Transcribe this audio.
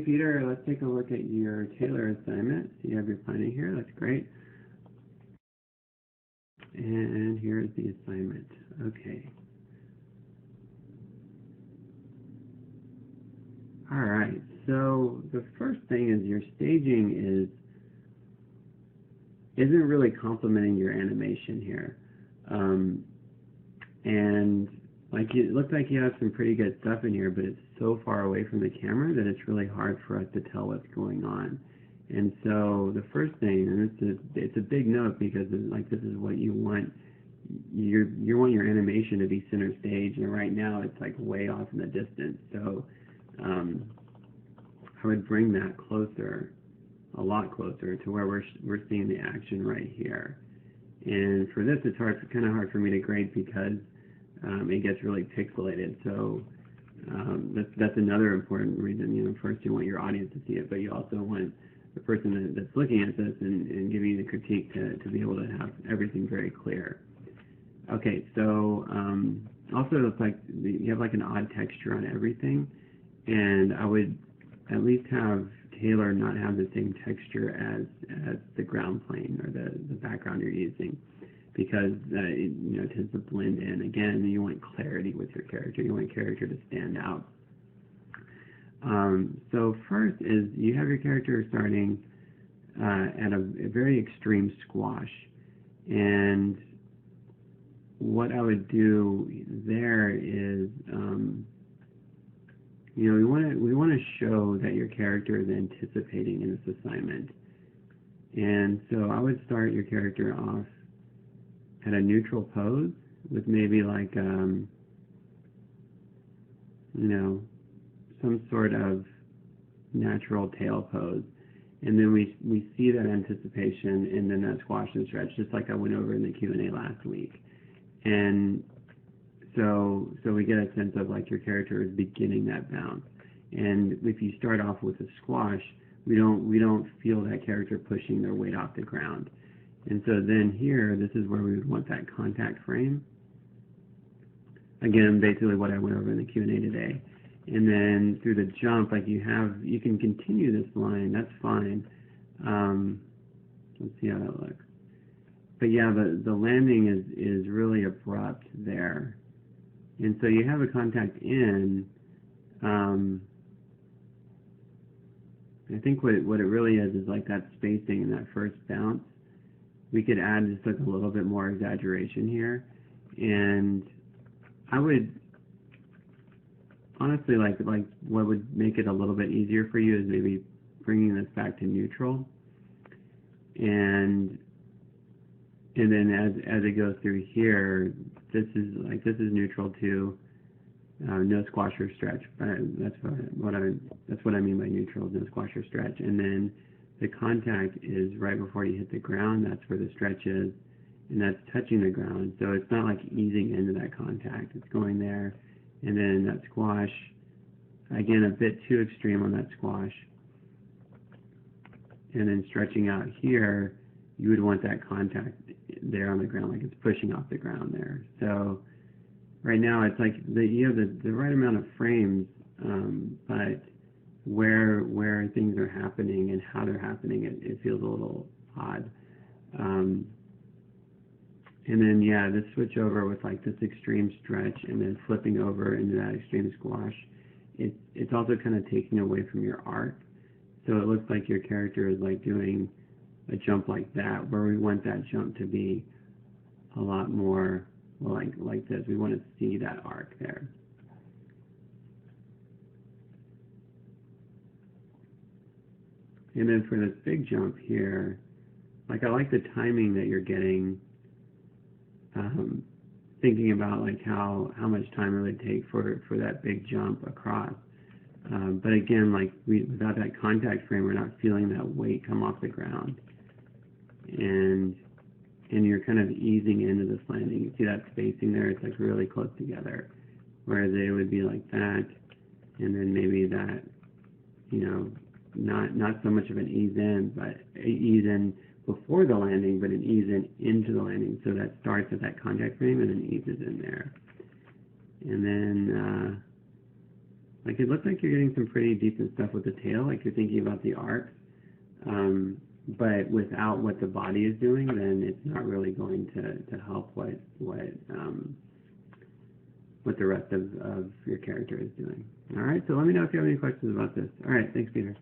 Peter. Let's take a look at your Taylor assignment. So you have your planning here. That's great. And here's the assignment. Okay. All right. So the first thing is your staging isn't really complementing your animation here. And like it looks like you have some pretty good stuff in here, but it's so far away from the camera that it's really hard for us to tell what's going on. And so the first thing, and it's a big note because like this is what you want. You want your animation to be center stage, and right now it's like way off in the distance. So I would bring that closer, a lot closer to where we're seeing the action right here. And for this, it's kind of hard for me to grade because it gets really pixelated. So that's another important reason. You know, first you want your audience to see it, but you also want the person that's looking at this and giving you the critique to be able to have everything very clear. Okay, so also it's like you have like an odd texture on everything, and I would at least have Taylor not have the same texture as the ground plane or the background you're using, because it tends to blend in. Again, you want clarity with your character. You want your character to stand out. So first is you have your character starting at a very extreme squash, and what I would do there is, we want to show that your character is anticipating in this assignment, and so I would start your character off at a neutral pose with maybe like some sort of natural tail pose, and then we see that anticipation and then that squash and stretch, just like I went over in the Q&A last week. And so we get a sense of like your character is beginning that bounce. And if you start off with a squash, we don't feel that character pushing their weight off the ground. And so then here, this is where we would want that contact frame. Again, basically what I went over in the Q&A today. And then through the jump, like you can continue this line, that's fine. Let's see how that looks. But yeah, the landing is really abrupt there. And so you have a contact in. I think what it really is like that spacing in that first bounce. We could add just like a little bit more exaggeration here. And I would honestly like what would make it a little bit easier for you is maybe bringing this back to neutral. And then as it goes through here, this is neutral too. No squash or stretch. That's what I mean by neutral. No squash or stretch. And then the contact is right before you hit the ground. That's where the stretch is, and that's touching the ground. So it's not like easing into that contact. It's going there, and then that squash. Again, a bit too extreme on that squash. And then stretching out here, you would want that contact there on the ground, like it's pushing off the ground there. So right now it's like you have the right amount of frames, but where things are happening and how they're happening, it feels a little odd. And then yeah, this switch over with like this extreme stretch and then flipping over into that extreme squash, it's also kind of taking away from your arc. So it looks like your character is like doing a jump like that, where we want that jump to be a lot more like this. We want to see that arc there. And then for this big jump here, like I like the timing that you're getting, thinking about like how much time it would take for that big jump across. But again, like without that contact frame, we're not feeling that weight come off the ground. And you're kind of easing into this landing. You see that spacing there? It's like really close together. Whereas it would be like that, and then maybe that, not so much of an ease in, but ease in before the landing, but an ease in into the landing. So that starts at that contact frame and then eases in there. And then Like it looks like you're getting some pretty decent stuff with the tail, like you're thinking about the arcs, but without what the body is doing, then it's not really going to help what the rest of your character is doing. All right, so let me know if you have any questions about this. All right, thanks, Peter.